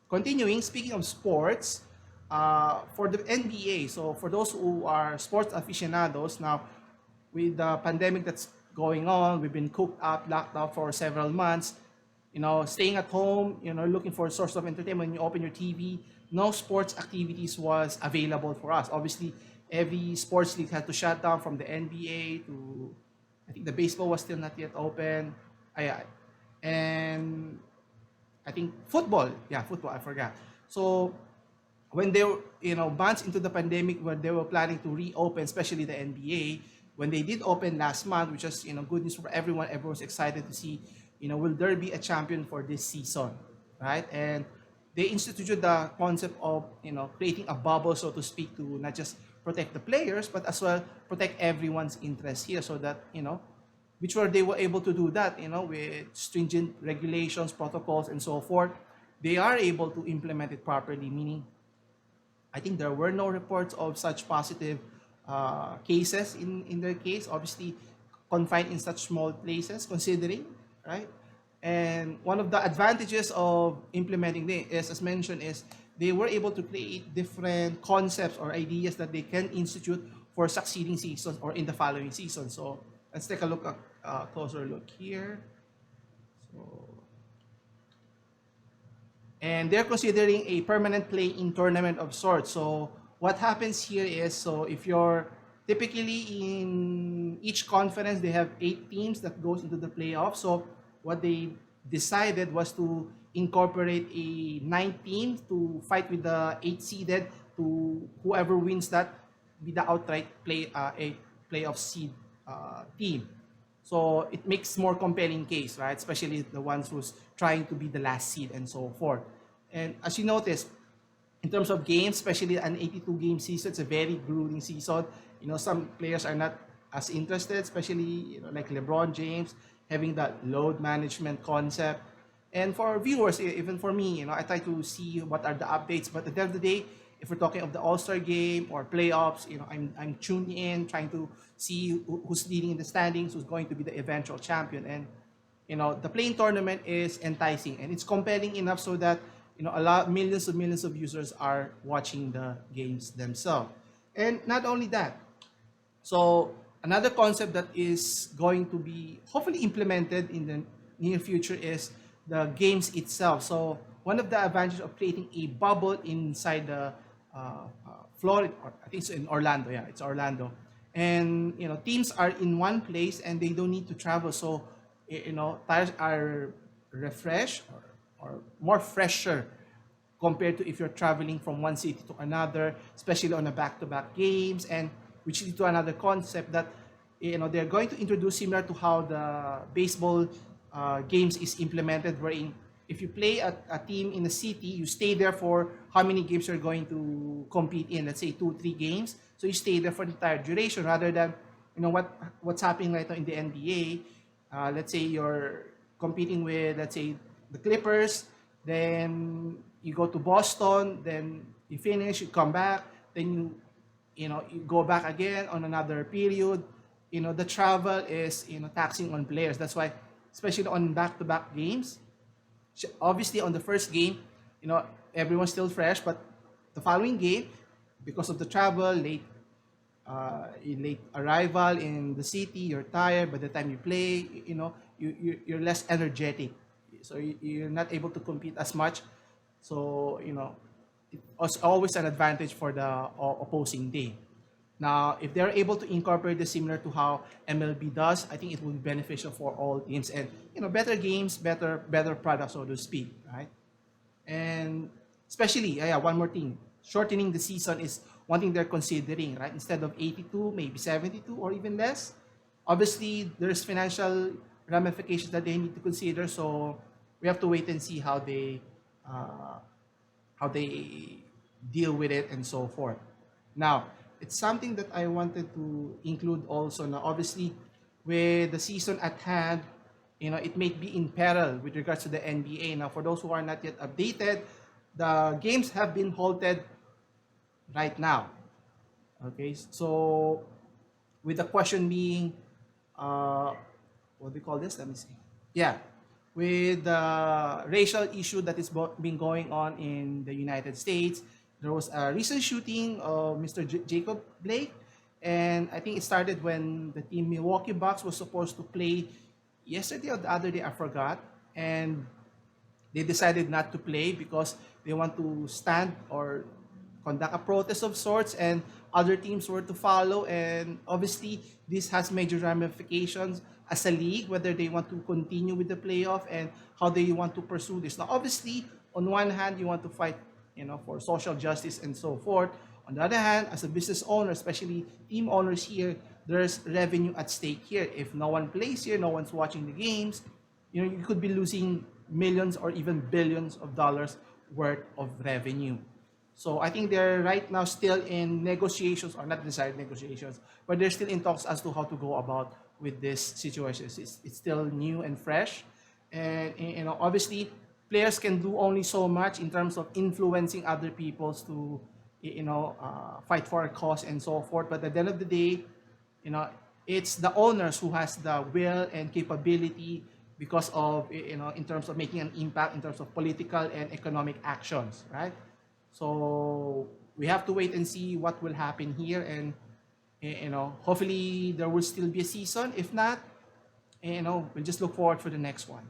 continuing, speaking of sports, for the NBA, so for those who are sports aficionados, now with the pandemic that's going on, we've been cooped up, locked up for several months, staying at home, looking for a source of entertainment. When you open your TV, no sports activities was available for us. Obviously, every sports league had to shut down from the NBA to, I think the baseball was still not yet open. Yeah. And I think football. Yeah, football. I forgot. So when they were, months into the pandemic, when they were planning to reopen, especially the NBA, when they did open last month, which is good news for everyone. Everyone's excited to see, will there be a champion for this season, right? And they instituted the concept of creating a bubble, so to speak, to not just protect the players but as well protect everyone's interest here, so that which were they were able to do that, with stringent regulations, protocols, and so forth. They are able to implement it properly, meaning I think there were no reports of such positive cases in their case. Obviously, confined in such small places, considering, right? And one of the advantages of implementing this, as mentioned, is they were able to create different concepts or ideas that they can institute for succeeding seasons or in the following season. So let's take a look at closer look here. So, and they're considering a permanent play-in tournament of sorts. So what happens here is, so if you're typically in each conference, they have 8 teams that goes into the playoffs. So what they decided was to incorporate a 9 team to fight with the 8 seeded, to whoever wins that be the outright a playoff seed team. So it makes more compelling case, right? Especially the ones who's trying to be the last seed and so forth. And as you notice, in terms of games, especially an 82 game season, it's a very grueling season. Some players are not as interested, especially like LeBron James, having that load management concept. And for viewers, even for me, I try to see what are the updates. But at the end of the day, if we're talking of the All-Star game or playoffs, I'm tuned in, trying to see who's leading in the standings, who's going to be the eventual champion. And the playing tournament is enticing and it's compelling enough so that a lot millions of users are watching the games themselves. And not only that, so another concept that is going to be hopefully implemented in the near future is the games itself. So one of the advantages of creating a bubble inside the Florida, or I think it's in Orlando. Yeah, it's Orlando, and teams are in one place and they don't need to travel. So tires are refreshed, or more fresher compared to if you're traveling from one city to another, especially on a back-to-back games, and which leads to another concept that they're going to introduce, similar to how the baseball games is implemented, wherein if you play a team in a city, you stay there for how many games you're going to compete in. Let's say 2-3 games, so you stay there for the entire duration, rather than what's happening right now in the NBA. Let's say you're competing with, let's say, the Clippers, then you go to Boston, then you finish, you come back, then you go back again on another period. The travel is taxing on players. That's why, especially on back-to-back games, obviously on the first game, everyone's still fresh, but the following game, because of the travel, late arrival in the city, you're tired. By the time you play, you're less energetic, so you're not able to compete as much. So it's always an advantage for the opposing team. Now, if they're able to incorporate this similar to how MLB does, I think it will be beneficial for all teams, and better games, better products, so to speak, right? And especially, yeah, one more thing, shortening the season is one thing they're considering, right? Instead of 82, maybe 72 or even less. Obviously, there's financial ramifications that they need to consider, so we have to wait and see uh, how they deal with it and so forth. Now, it's something that I wanted to include also. Now, obviously, with the season at hand, it may be in peril with regards to the NBA. Now, for those who are not yet updated, the games have been halted right now. Okay, so with the question being, what do we call this? Let me see. Yeah, with the racial issue that is been going on in the United States. There was a recent shooting of Mr. Jacob Blake, and I think it started when the team Milwaukee Bucks was supposed to play yesterday or the other day, I forgot, and they decided not to play because they want to stand or conduct a protest of sorts, and other teams were to follow. And obviously this has major ramifications as a league, whether they want to continue with the playoff and how they want to pursue this. Now obviously, on one hand you want to fight, for social justice and so forth. On the other hand, as a business owner, especially team owners here, there's revenue at stake here. If no one plays here, no one's watching the games, you could be losing millions or even billions of dollars worth of revenue. So I think they're right now still in negotiations, or not desired negotiations, but they're still in talks as to how to go about with this situation. It's still new and fresh, and obviously players can do only so much in terms of influencing other peoples to fight for a cause and so forth. But at the end of the day, you know it's the owners who has the will and capability, because of, in terms of making an impact in terms of political and economic actions, right? So we have to wait and see what will happen here, and hopefully there will still be a season. If not, we'll just look forward for the next one.